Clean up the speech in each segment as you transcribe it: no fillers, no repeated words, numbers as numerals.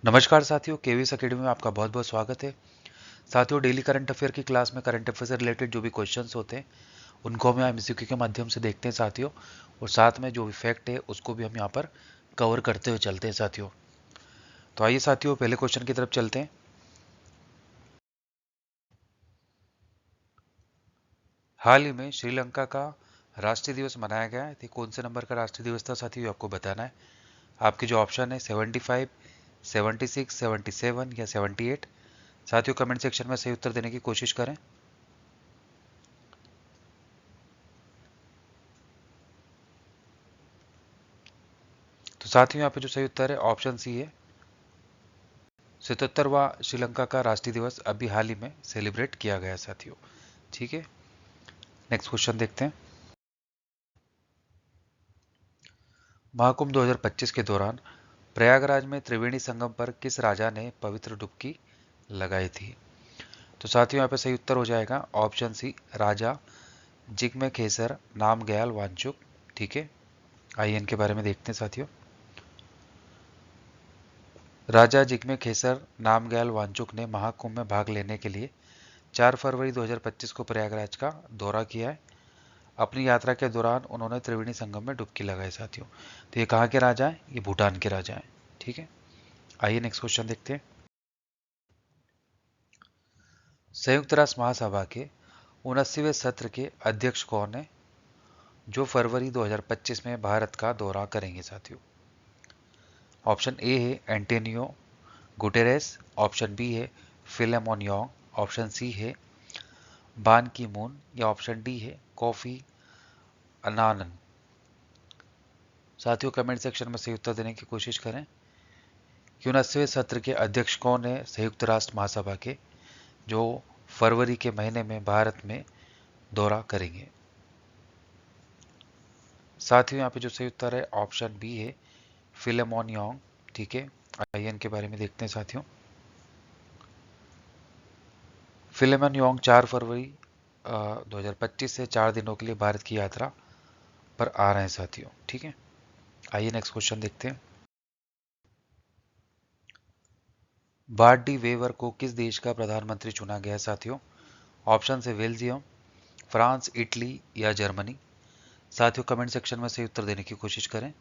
नमस्कार साथियों, KVS academy में आपका बहुत बहुत स्वागत है। साथियों, डेली करंट अफेयर की क्लास में करंट अफेयर से रिलेटेड जो भी क्वेश्चंस होते हैं उनको हम यहाँ एमसीक्यू के माध्यम से देखते हैं साथियों, और साथ में जो भी फैक्ट है उसको भी हम यहाँ पर कवर करते हुए चलते हैं साथियों। तो आइए साथियों, पहले क्वेश्चन की तरफ चलते हैं। हाल ही में श्रीलंका का राष्ट्रीय दिवस मनाया गया है। कौन से नंबर का राष्ट्रीय दिवस था साथियों, आपको बताना है। आपके जो ऑप्शन है 75, 76, 77 या 78। साथियों, कमेंट सेक्शन में सही उत्तर देने की कोशिश करें। तो साथियों, यहाँ पे जो सही उत्तर है ऑप्शन सी है, 77वां श्रीलंका का राष्ट्रीय दिवस अभी हाल ही में सेलिब्रेट किया गया साथियों। ठीक है, नेक्स्ट क्वेश्चन देखते हैं। महाकुंभ 2025 के दौरान प्रयागराज में त्रिवेणी संगम पर किस राजा ने पवित्र डुबकी लगाई थी? तो साथियों, यहाँ पे सही उत्तर हो जाएगा ऑप्शन सी, राजा जिग्मे खेसर नामग्याल वांचुक। ठीक है, आइए इनके बारे में देखते हैं साथियों। राजा जिग्मे खेसर नामग्याल वांचुक ने महाकुंभ में भाग लेने के लिए 4 फरवरी 2025 को प्रयागराज का दौरा किया है। अपनी यात्रा के दौरान उन्होंने त्रिवेणी संगम में डुबकी लगाई साथियों। तो ये कहाँ के राजा हैं? ये भूटान के राजा हैं। ठीक है, आइए नेक्स्ट क्वेश्चन देखते हैं। संयुक्त राष्ट्र महासभा के 79वें सत्र के अध्यक्ष कौन है जो फरवरी 2025 में भारत का दौरा करेंगे साथियों? ऑप्शन ए है एंटोनियो गुटेरेस, ऑप्शन बी है फिलेमोन योंग, ऑप्शन सी है बान की मून या ऑप्शन डी है कॉफी अनानन। साथियों, कमेंट सेक्शन में सही उत्तर देने की कोशिश करें। 79वें सत्र के अध्यक्ष कौन है संयुक्त राष्ट्र महासभा के जो फरवरी के महीने में भारत में दौरा करेंगे? साथियों, यहाँ पे जो सही उत्तर है ऑप्शन बी है फिलेमोन योंग। ठीक है, आइए इनके बारे में देखते हैं साथियों। फिलेमोन योंग 4 फरवरी 2025 से 4 दिनों के लिए भारत की यात्रा पर आ रहे हैं साथियों। ठीक है, आइए नेक्स्ट क्वेश्चन देखते हैं। बार्ट डी वेवर को किस देश का प्रधानमंत्री चुना गया साथियों? ऑप्शन है बेल्जियम, फ्रांस, इटली या जर्मनी। साथियों, कमेंट सेक्शन में सही उत्तर देने की कोशिश करें।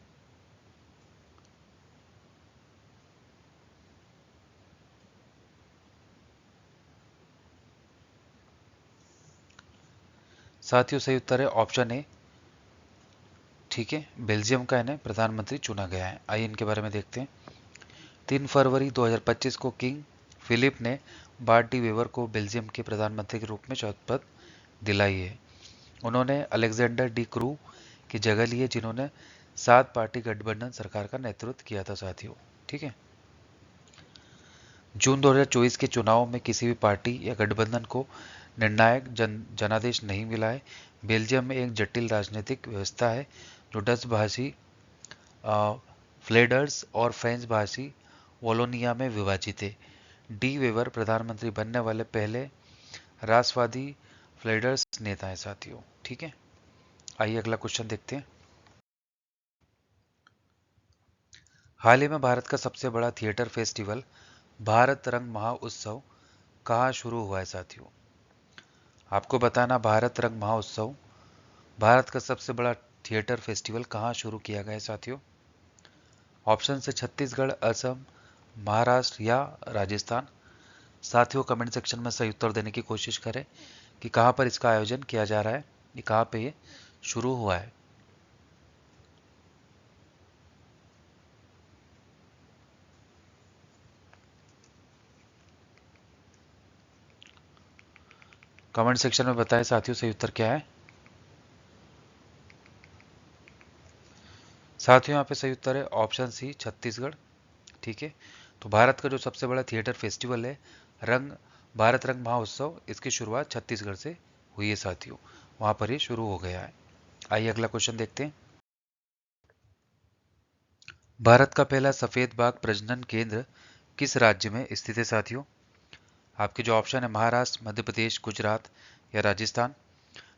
साथियों, सही उत्तर है ऑप्शन ए। ठीक है, बेल्जियम का इन्हें प्रधानमंत्री चुना गया है। आइए इनके बारे में देखते हैं। 3 फरवरी 2025 को किंग फिलिप ने बार्ट डी वेवर को बेल्जियम के प्रधानमंत्री के रूप में शपथ दिलाई है। उन्होंने अलेक्जेंडर डी क्रू की जगह ली है जिन्होंने 7 पार्टी गठबंधन सरकार का नेतृत्व किया था साथियों। ठीक है, जून 2024 के चुनाव में किसी भी पार्टी या गठबंधन को निर्णायक जनादेश नहीं मिला है। बेल्जियम में एक जटिल राजनीतिक व्यवस्था है जो डच भाषी फ्लेडर्स और फ्रेंच भाषी वोलोनिया में विभाजित है। डी वेवर प्रधानमंत्री बनने वाले पहले राष्ट्रवादी फ्लेडर्स नेता हैं साथियों। ठीक है, आइए अगला क्वेश्चन देखते हैं। हाल ही में भारत का सबसे बड़ा थिएटर फेस्टिवल भारत रंग महोत्सव कहाँ शुरू हुआ है साथियों? आपको बताना, भारत रंग महोत्सव भारत का सबसे बड़ा थिएटर फेस्टिवल कहाँ शुरू किया गया है साथियों? ऑप्शन से छत्तीसगढ़, असम, महाराष्ट्र या राजस्थान। साथियों, कमेंट सेक्शन में सही उत्तर देने की कोशिश करें कि कहाँ पर इसका आयोजन किया जा रहा है, ये कहाँ पे ये शुरू हुआ है। कमेंट सेक्शन में बताएं साथियों सही उत्तर क्या है। साथियों, यहाँ पे सही उत्तर है ऑप्शन सी, छत्तीसगढ़। ठीक है, तो भारत का जो सबसे बड़ा थिएटर फेस्टिवल है रंग भारत रंग महोत्सव, इसकी शुरुआत छत्तीसगढ़ से हुई है साथियों, वहां पर ये शुरू हो गया है। आइए अगला क्वेश्चन देखते हैं। भारत का पहला सफेद बाघ प्रजनन केंद्र किस राज्य में स्थित है साथियों? आपके जो ऑप्शन है महाराष्ट्र, मध्य प्रदेश, गुजरात या राजस्थान।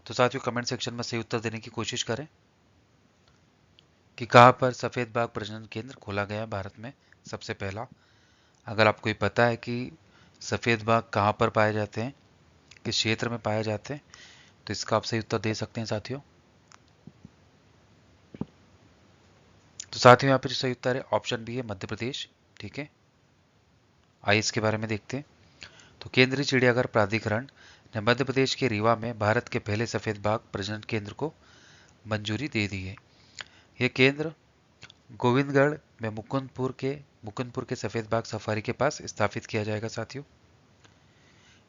तो साथियों, कमेंट सेक्शन में सही उत्तर देने की कोशिश करें कि कहां पर सफेद बाघ प्रजनन केंद्र खोला गया है भारत में सबसे पहला। अगर आपको ये पता है कि सफ़ेद बाघ कहाँ पर पाए जाते हैं, किस क्षेत्र में पाए जाते हैं, तो इसका आप सही उत्तर दे सकते हैं साथियों। तो साथियों यहाँ पे जो सही उत्तर है ऑप्शन बी है मध्य प्रदेश। ठीक है, आइए इसके बारे में देखते हैं। तो केंद्रीय चिड़ियाघर प्राधिकरण ने मध्य प्रदेश के रीवा में भारत के पहले सफेद बाघ प्रजनन केंद्र को मंजूरी दे दी है। यह केंद्र गोविंदगढ़ में मुकुंदपुर के सफेद बाघ सफारी के पास स्थापित किया जाएगा साथियों।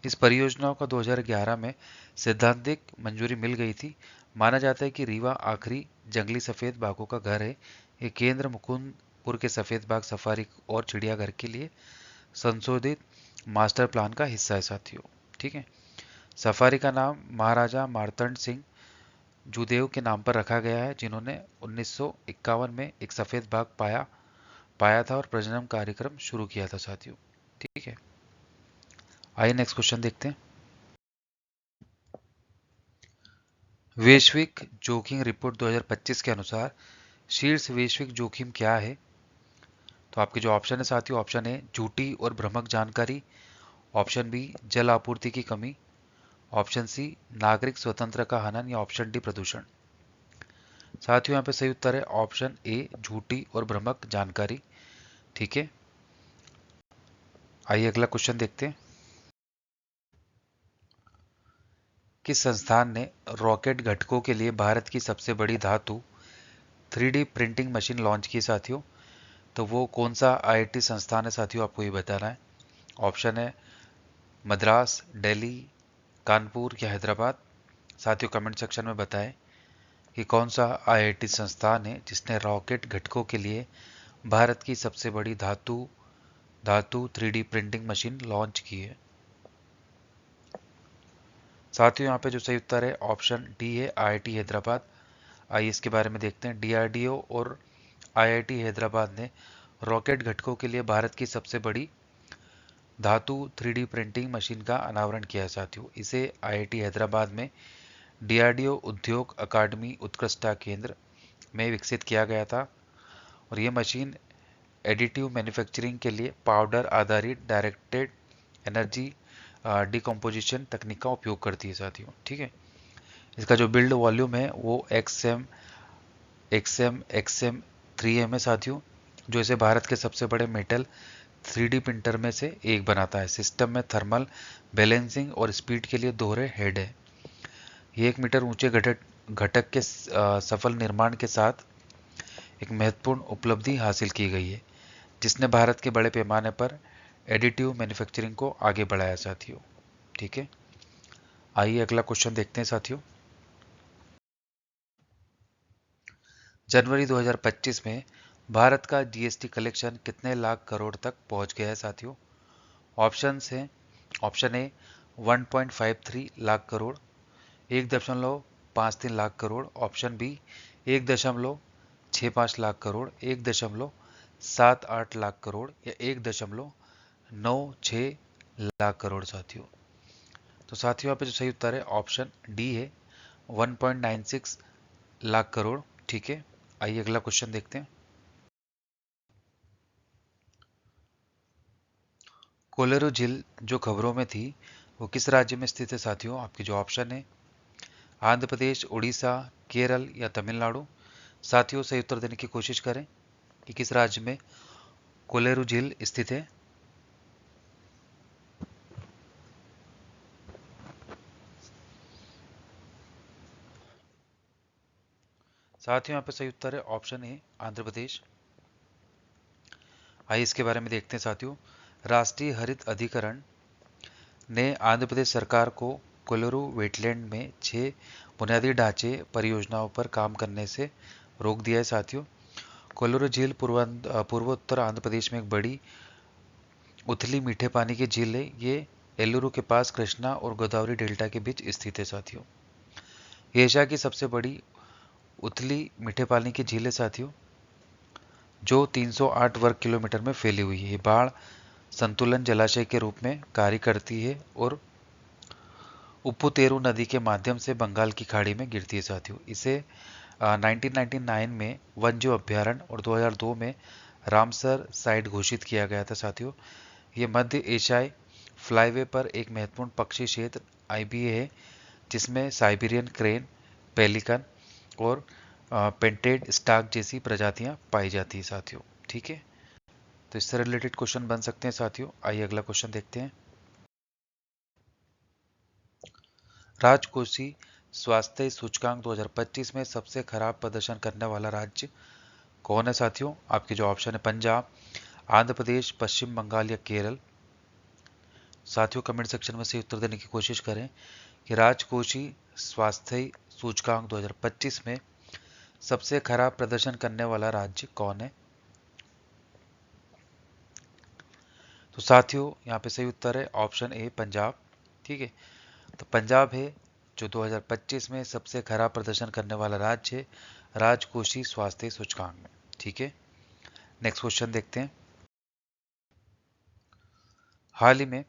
इस परियोजना को 2011 में सैद्धांतिक मंजूरी मिल गई थी। माना जाता है कि रीवा आखिरी जंगली सफेद बाघों का घर है। ये केंद्र मुकुंदपुर के सफेद बाघ सफारी और चिड़ियाघर के लिए संशोधित मास्टर प्लान का हिस्सा है साथियों। ठीक है, सफारी का नाम महाराजा मार्तंड सिंह जूदेव के नाम पर रखा गया है, जिन्होंने 1951 में एक सफेद बाघ पाया था और प्रजनन कार्यक्रम शुरू किया था साथियों। ठीक है, आइए नेक्स्ट क्वेश्चन देखते हैं। वैश्विक जोखिम रिपोर्ट 2025 के अनुसार शीर्ष वैश्विक जोखिम क्या है? तो आपके जो ऑप्शन है साथियों, ऑप्शन ए झूठी और भ्रामक जानकारी, ऑप्शन बी जल आपूर्ति की कमी, ऑप्शन सी नागरिक स्वतंत्र का हनन, या ऑप्शन डी प्रदूषण। साथियों यहाँ पे सही उत्तर है ऑप्शन ए झूठी और भ्रामक जानकारी। ठीक है, आइए अगला क्वेश्चन देखते हैं। किस संस्थान ने रॉकेट घटकों के लिए भारत की सबसे बड़ी धातु 3D प्रिंटिंग मशीन लॉन्च की साथियों? तो वो कौन सा आईआईटी संस्थान है साथियों, आपको ये बताना है। ऑप्शन है मद्रास, दिल्ली, कानपुर या हैदराबाद। साथियों कमेंट सेक्शन में बताएं कि कौन सा आईआईटी संस्थान है जिसने रॉकेट घटकों के लिए भारत की सबसे बड़ी धातु 3D प्रिंटिंग मशीन लॉन्च की है। साथियों यहाँ पे जो सही उत्तर है ऑप्शन डी है आईआईटी हैदराबाद। आइए इसके बारे में देखते हैं। डीआरडीओ और आईआईटी हैदराबाद ने रॉकेट घटकों के लिए भारत की सबसे बड़ी धातु 3D प्रिंटिंग मशीन का अनावरण किया है साथियों। इसे आईआईटी हैदराबाद में डीआरडीओ उद्योग अकादमी उत्कृष्टता केंद्र में विकसित किया गया था, और ये मशीन एडिटिव मैन्युफैक्चरिंग के लिए पाउडर आधारित डायरेक्टेड एनर्जी डिकम्पोजिशन तकनीक का उपयोग करती है साथियों। ठीक है, इसका जो बिल्ड वॉल्यूम है वो एक्सएम 3M है साथियों, जो इसे भारत के सबसे बड़े मेटल 3D प्रिंटर में से एक बनाता है। सिस्टम में थर्मल बैलेंसिंग और स्पीड के लिए दोहरे हेड है। ये 1 मीटर ऊंचे घटक के सफल निर्माण के साथ एक महत्वपूर्ण उपलब्धि हासिल की गई है, जिसने भारत के बड़े पैमाने पर एडिटिव मैन्युफैक्चरिंग को आगे बढ़ाया साथियों। ठीक है, आइए अगला क्वेश्चन देखते हैं साथियों। जनवरी 2025 में भारत का जीएसटी कलेक्शन कितने लाख करोड़ तक पहुंच गया है साथियों? ऑप्शंस हैं, option A 1.53 lakh crore, 1.53 lakh crore, option B 1.65 lakh crore, 1.78 lakh crore, या 1.96 लाख करोड़ साथियों। तो साथियों यहाँ पे जो सही उत्तर है ऑप्शन डी है 1.96 लाख करोड़। ठीक है, आइए अगला क्वेश्चन देखते हैं। कोलेरू झील जो खबरों में थी वो किस राज्य में स्थित है साथियों? आपके जो ऑप्शन है आंध्र प्रदेश, उड़ीसा, केरल या तमिलनाडु। साथियों सही उत्तर देने की कोशिश करें कि किस राज्य में कोलेरू झील स्थित है। साथियों यहाँ पे सही उत्तर है ऑप्शन ए आंध्र प्रदेश। आइए इसके बारे में देखते हैं साथियों। राष्ट्रीय हरित अधिकरण ने आंध्र प्रदेश सरकार को कोलेरू वेटलैंड में 6 बुनियादी ढांचे परियोजनाओं पर काम करने से रोक दिया है साथियों। कोलेरू झील पूर्वोत्तर आंध्र प्रदेश में एक बड़ी उथली मीठे पानी की झील है। ये एलुरु के पास कृष्णा और गोदावरी डेल्टा के बीच स्थित है साथियों। ये एशिया की सबसे बड़ी उथली मीठे पानी की झील है साथियों, जो 308 वर्ग किलोमीटर में फैली हुई है। ये बाढ़ संतुलन जलाशय के रूप में कार्य करती है और उप्पुतेरू नदी के माध्यम से बंगाल की खाड़ी में गिरती है साथियों। इसे 1999 में वन्यजीव अभ्यारण्य और 2002 में रामसर साइट घोषित किया गया था साथियों। ये मध्य एशियाई फ्लाईवे पर एक महत्वपूर्ण पक्षी क्षेत्र आईबीए है, जिसमें साइबेरियन क्रेन, पेलिकन और पेंटेड स्टार्क जैसी प्रजातियां पाई जाती है साथियों। ठीक है, तो इससे रिलेटेड क्वेश्चन बन सकते हैं साथियों। आइए अगला क्वेश्चन देखते हैं। राजकोषीय स्वास्थ्य सूचकांक 2025 में सबसे खराब प्रदर्शन करने वाला राज्य कौन है साथियों? आपके जो ऑप्शन है पंजाब, आंध्र प्रदेश, पश्चिम बंगाल या केरल। साथियों कमेंट सेक्शन में से उत्तर देने की कोशिश करें कि राजकोषीय स्वास्थ्य सूचकांक 2025 में सबसे खराब प्रदर्शन करने वाला राज्य कौन है? तो साथियों यहाँ पे सही उत्तर है ऑप्शन ए पंजाब। ठीक है, तो पंजाब है जो 2025 में सबसे खराब प्रदर्शन करने वाला राज्य है राजकोषीय स्वास्थ्य सूचकांक में। ठीक है, नेक्स्ट क्वेश्चन देखते हैं। हाल ही में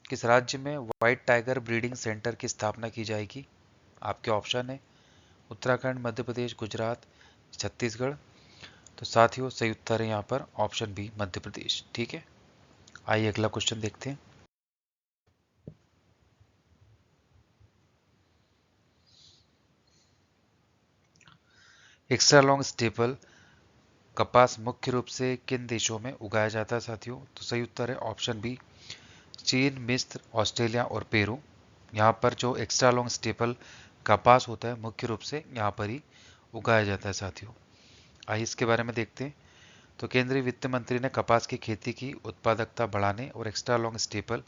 किस राज्य में व्हाइट टाइगर ब्रीडिंग सेंटर की स्थापना की जाएगी? आपके ऑप्शन है उत्तराखंड, मध्य प्रदेश, गुजरात, छत्तीसगढ़। तो साथियों सही उत्तर है यहाँ पर ऑप्शन बी मध्य प्रदेश। ठीक है, आइए अगला क्वेश्चन देखते हैं। एक्स्ट्रा लॉन्ग स्टेपल कपास मुख्य रूप से किन देशों में उगाया जाता है साथियों? तो सही उत्तर है ऑप्शन बी चीन, मिस्र, ऑस्ट्रेलिया और पेरू। यहाँ पर जो एक्स्ट्रा लॉन्ग स्टेपल कपास होता है मुख्य रूप से यहाँ पर ही उगाया जाता है साथियों। आइए इसके बारे में देखते हैं। तो केंद्रीय वित्त मंत्री ने कपास की खेती की उत्पादकता बढ़ाने और एक्स्ट्रा लॉन्ग स्टेपल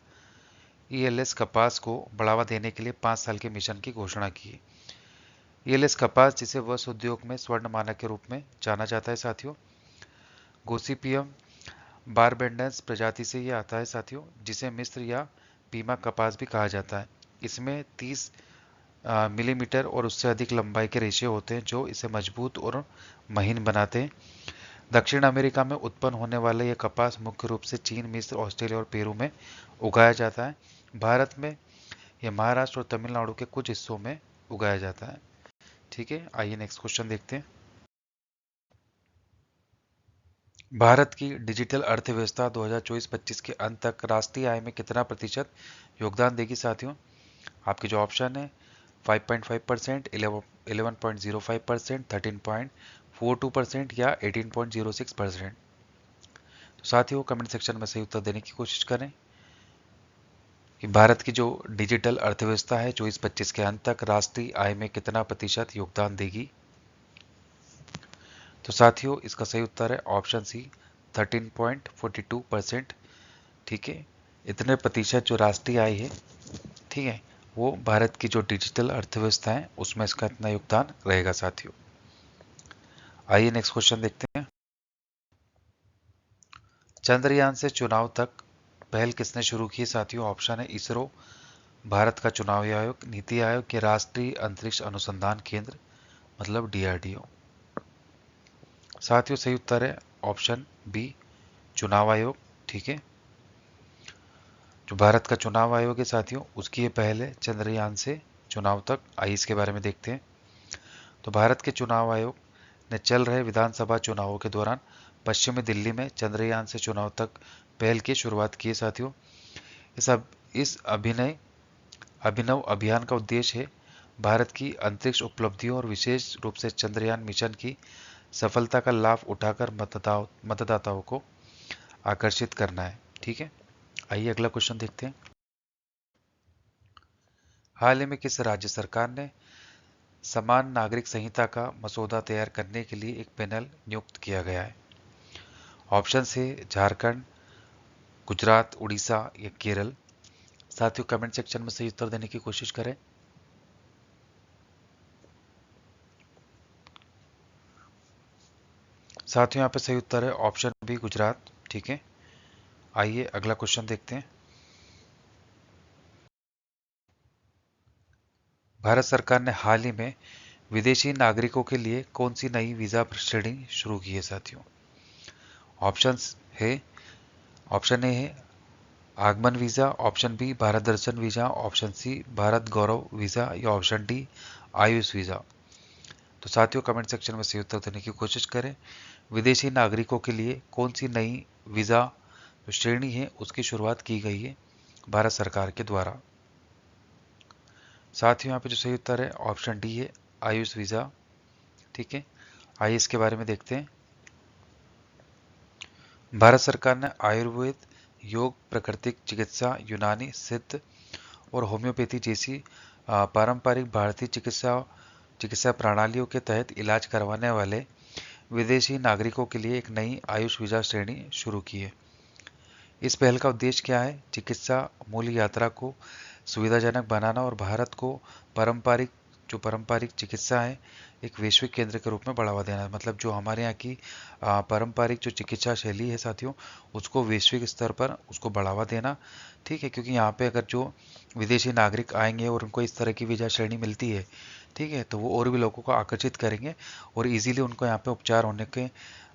ईएलएस कपास को बढ़ावा देने के लिए 5 साल के मिशन की घोषणा की। ईएलएस कपास, जिसे वस्त्र उद्योग में स्वर्ण मानक के रूप में जाना जाता है साथियों, गोसिपियम बारबेंडेंस प्रजाति से ये आता है साथियों, जिसे मिस्र या पीमा कपास भी कहा जाता है। इसमें 30 मिलीमीटर और उससे अधिक लंबाई के रेशे होते हैं जो इसे मजबूत और महीन बनाते हैं। दक्षिण अमेरिका में उत्पन्न होने वाले यह कपास मुख्य रूप से चीन, मिस्र, ऑस्ट्रेलिया और पेरू में उगाया जाता है। भारत में यह महाराष्ट्र और तमिलनाडु के कुछ हिस्सों में उगाया जाता है। ठीक है, आइए नेक्स्ट क्वेश्चन देखते हैं। भारत की डिजिटल अर्थव्यवस्था 2024-25 के अंत तक राष्ट्रीय आय में कितना प्रतिशत योगदान देगी साथियों? आपके जो ऑप्शन है 5.5%, 11.05%, 13.42% या 18.06%। तो साथियों कमेंट सेक्शन में सही उत्तर देने की कोशिश करें कि भारत की जो डिजिटल अर्थव्यवस्था है 24-25 के अंत तक राष्ट्रीय आय में कितना प्रतिशत योगदान देगी? तो साथियों इसका सही उत्तर है ऑप्शन सी 13.42%। ठीक है, इतने प्रतिशत जो राष्ट्रीय आय है, ठीक है, वो भारत की जो डिजिटल अर्थव्यवस्था है उसमें इसका इतना योगदान रहेगा साथियों। आइए नेक्स्ट क्वेश्चन देखते हैं। चंद्रयान से चुनाव तक पहल किसने शुरू की साथियों? ऑप्शन है इसरो, भारत का चुनाव आयोग, नीति आयोग के राष्ट्रीय अंतरिक्ष अनुसंधान केंद्र मतलब डीआरडीओ। साथियों सही उत्तर है ऑप्शन बी चुनाव आयोग। ठीक है, जो भारत का चुनाव आयोग है साथियों उसकी ये पहल है चंद्रयान से चुनाव तक। आइए इसके बारे में देखते हैं। तो भारत के चुनाव आयोग ने चल रहे विधानसभा चुनावों के दौरान पश्चिमी दिल्ली में चंद्रयान से चुनाव तक पहल की शुरुआत की है साथियों। इस अभिनव अभियान का उद्देश्य है भारत की अंतरिक्ष उपलब्धियों और विशेष रूप से चंद्रयान मिशन की सफलता का लाभ उठाकर मतदाताओं को आकर्षित करना है। ठीक है, आइए अगला क्वेश्चन देखते हैं। हाल ही में किस राज्य सरकार ने समान नागरिक संहिता का मसौदा तैयार करने के लिए एक पैनल नियुक्त किया गया है? ऑप्शन से झारखंड, गुजरात, उड़ीसा या केरल। साथियों कमेंट सेक्शन में सही उत्तर देने की कोशिश करें। साथियों यहाँ पे सही उत्तर है ऑप्शन बी गुजरात। ठीक है, आइए अगला क्वेश्चन देखते हैं। भारत सरकार ने हाल ही में विदेशी नागरिकों के लिए कौन सी नई वीजा श्रेणी शुरू की है साथियों? ऑप्शंस है ऑप्शन ए है आगमन वीजा, ऑप्शन बी भारत दर्शन वीजा, ऑप्शन सी भारत गौरव वीजा या ऑप्शन डी आयुष वीजा। तो साथियों कमेंट सेक्शन में सही उत्तर देने की कोशिश करें। विदेशी नागरिकों के लिए कौन सी नई वीजा जो श्रेणी है उसकी शुरुआत की गई है भारत सरकार के द्वारा। साथ ही यहाँ पे जो सही उत्तर है ऑप्शन डी है, आयुष वीजा। ठीक है, आइए इसके बारे में देखते हैं। भारत सरकार ने आयुर्वेद, योग, प्राकृतिक चिकित्सा, यूनानी, सिद्ध और होम्योपैथी जैसी पारंपरिक भारतीय चिकित्सा प्रणालियों के तहत इलाज करवाने वाले विदेशी नागरिकों के लिए एक नई आयुष वीजा श्रेणी शुरू की है। इस पहल का उद्देश्य क्या है? चिकित्सा मूल्य यात्रा को सुविधाजनक बनाना और भारत को पारंपरिक चिकित्सा है एक वैश्विक केंद्र के रूप में बढ़ावा देना। मतलब जो हमारे यहाँ की पारंपरिक जो चिकित्सा शैली है साथियों, उसको वैश्विक स्तर पर उसको बढ़ावा देना। ठीक है, क्योंकि यहाँ पे अगर जो विदेशी नागरिक आएंगे और उनको इस तरह की वीजा श्रेणी मिलती है, ठीक है, तो वो और भी लोगों को आकर्षित करेंगे और इजीली उनको यहाँ पे उपचार होने के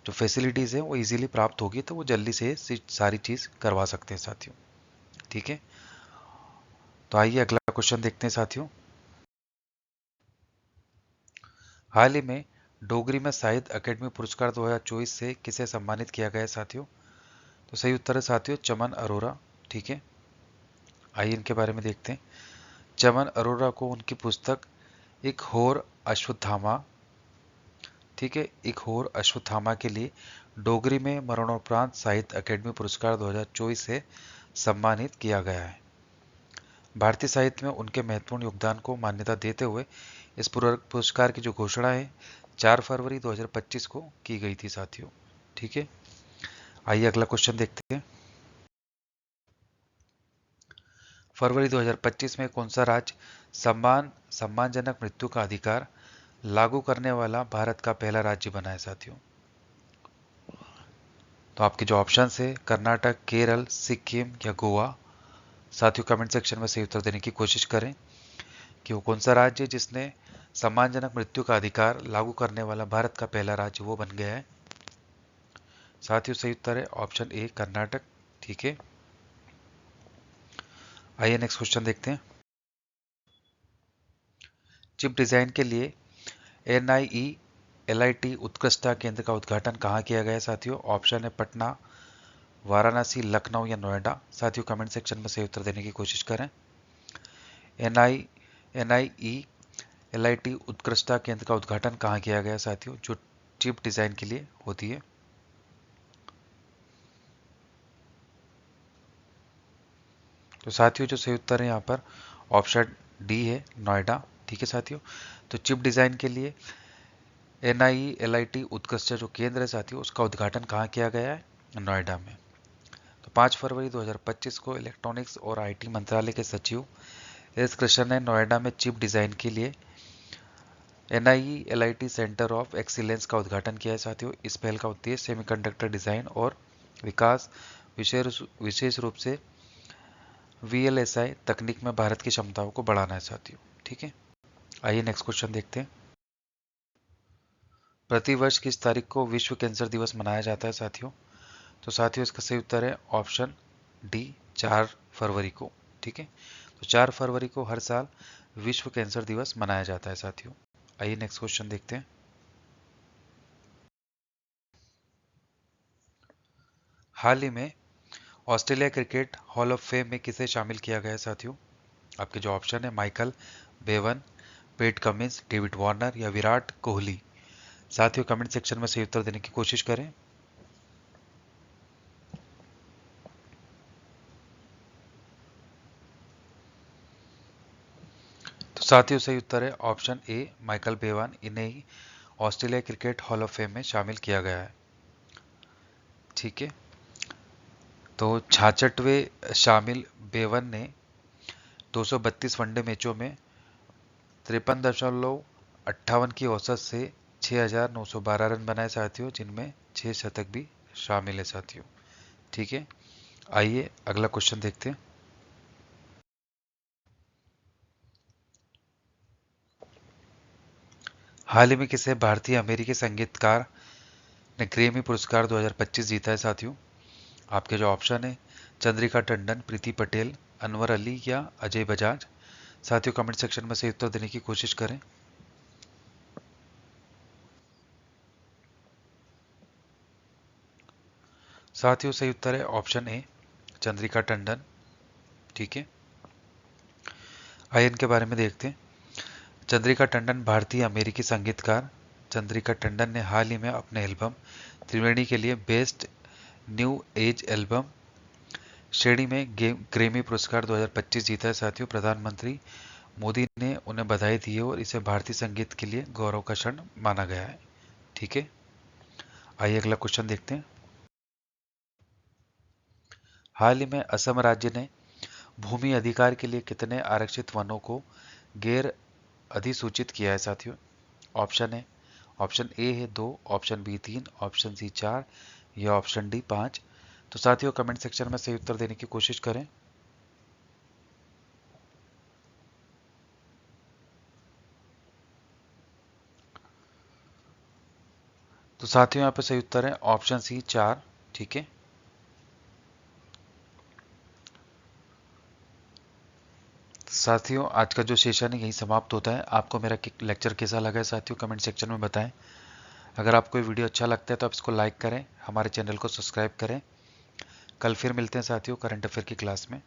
जो फैसिलिटीज़ है वो इजीली प्राप्त होगी, तो वो जल्दी से सारी चीज़ करवा सकते हैं साथियों। ठीक है, तो आइए अगला क्वेश्चन देखते हैं साथियों। हाल ही में डोगरी में साहित्य अकेडमी पुरस्कार 2024 से किसे सम्मानित किया गया है साथियों? तो सही उत्तर है साथियों चमन अरोरा। ठीक है, आइए इनके बारे में देखते हैं। चमन अरोरा को उनकी पुस्तक एक होर अश्वत्थामा, ठीक है, एक होर अश्वत्थामा के लिए डोगरी में मरणोपरांत साहित्य अकेडमी पुरस्कार 2024 से सम्मानित किया गया है। भारतीय साहित्य में उनके महत्वपूर्ण योगदान को मान्यता देते हुए इस पुरस्कार की जो घोषणा है 4 फरवरी 2025 को की गई थी साथियों। ठीक है, आइए अगला क्वेश्चन देखते हैं। फरवरी 2025 में कौन सा राज्य सम्मानजनक मृत्यु का अधिकार लागू करने वाला भारत का पहला राज्य बना है साथियों? तो आपके जो ऑप्शन है कर्नाटक, केरल, सिक्किम या गोवा। साथियों कमेंट सेक्शन में सही उत्तर देने की कोशिश करें कि वो कौन सा राज्य है जिसने सम्मानजनक मृत्यु का अधिकार लागू करने वाला भारत का पहला राज्य वो बन गया है। साथियों सही उत्तर है ऑप्शन ए कर्नाटक। ठीक है, आइए नेक्स्ट क्वेश्चन देखते हैं। चिप डिजाइन के लिए NIE-LIT उत्कृष्टता केंद्र का उद्घाटन कहाँ किया गया है साथियों? ऑप्शन है पटना, वाराणसी, लखनऊ या नोएडा। साथियों कमेंट सेक्शन में सही उत्तर देने की कोशिश करें। NIE-LIT उत्कृष्टता केंद्र का उद्घाटन कहाँ किया गया साथियों, जो चिप डिजाइन के लिए होती है? तो साथियों जो सही उत्तर है यहाँ पर ऑप्शन डी है नोएडा। ठीक है साथियों, तो चिप डिजाइन के लिए NIE-LIT उत्कृष्ट जो केंद्र है साथियों उसका उद्घाटन कहाँ किया गया है? नोएडा में। तो 5 फरवरी 2025 को इलेक्ट्रॉनिक्स और IT मंत्रालय के सचिव एस कृष्णन ने नोएडा में चिप डिजाइन के लिए NIE-LIT सेंटर ऑफ एक्सीलेंस का उद्घाटन किया है साथियों। इस पहल का उद्देश्य सेमीकंडक्टर डिजाइन और विकास विशेष रूप से VLSI तकनीक में भारत की क्षमताओं को बढ़ाना है साथियों। ठीक है, आइए नेक्स्ट क्वेश्चन देखते हैं। प्रतिवर्ष किस तारीख को विश्व कैंसर दिवस मनाया जाता है साथियों? तो साथियों इसका सही उत्तर है ऑप्शन डी 4 फरवरी को। ठीक है, तो 4 फरवरी को हर साल विश्व कैंसर दिवस मनाया जाता है साथियों। आइए नेक्स्ट क्वेश्चन देखते हैं। हाल ही में Australia cricket hall of fame में किसे शामिल किया गया है साथियों? आपके जो ऑप्शन है Michael Bevan, Pat Cummins, David Warner या विराट कोहली। साथियों कमेंट सेक्शन में सही उत्तर देने की कोशिश करें। तो साथियों सही उत्तर है ऑप्शन ए माइकल बेवन। इन्हें ही Australia cricket hall of fame में शामिल किया गया है। ठीक है, तो 66वें शामिल बेवन ने 232 वनडे मैचों में 53.58 की औसत से 6,912 रन बनाए साथियों, जिनमें 6 शतक भी शामिल है साथियों। ठीक है, आइए अगला क्वेश्चन देखते हैं। हाल ही में किसे भारतीय अमेरिकी संगीतकार ने ग्रैमी पुरस्कार 2025 जीता है साथियों? आपके जो ऑप्शन है चंद्रिका टंडन, प्रीति पटेल, अनवर अली या अजय बजाज। साथियों कमेंट सेक्शन में सही उत्तर देने की कोशिश करें। साथियों सही उत्तर है ऑप्शन ए, चंद्रिका टंडन। ठीक है, आइए इनके बारे में देखते हैं। चंद्रिका टंडन भारतीय अमेरिकी संगीतकार चंद्रिका टंडन ने हाल ही में अपने एल्बम त्रिवेणी के लिए बेस्ट न्यू एज एल्बम श्रेणी में ग्रेमी पुरस्कार 2025 जीता है। साथियों प्रधानमंत्री मोदी ने उन्हें बधाई दी है और इसे भारतीय संगीत के लिए गौरव का क्षण माना गया है। ठीक है, आइए अगला क्वेश्चन देखते हैं। हाल ही में असम राज्य ने भूमि अधिकार के लिए कितने आरक्षित वनों को गैर अधिसूचित किया है साथियों? ऑप्शन है, ऑप्शन ए है 2, ऑप्शन बी 3, ऑप्शन सी 4 या ऑप्शन डी 5। तो साथियों कमेंट सेक्शन में सही उत्तर देने की कोशिश करें। तो साथियों यहाँ पे सही उत्तर है ऑप्शन सी 4। ठीक है, साथियों आज का जो सेशन है यही समाप्त होता है। आपको मेरा लेक्चर कैसा लगा है साथियों कमेंट सेक्शन में बताएं। अगर आपको ये वीडियो अच्छा लगता है तो आप इसको लाइक करें, हमारे चैनल को सब्सक्राइब करें। कल फिर मिलते हैं साथियों करंट अफेयर की क्लास में।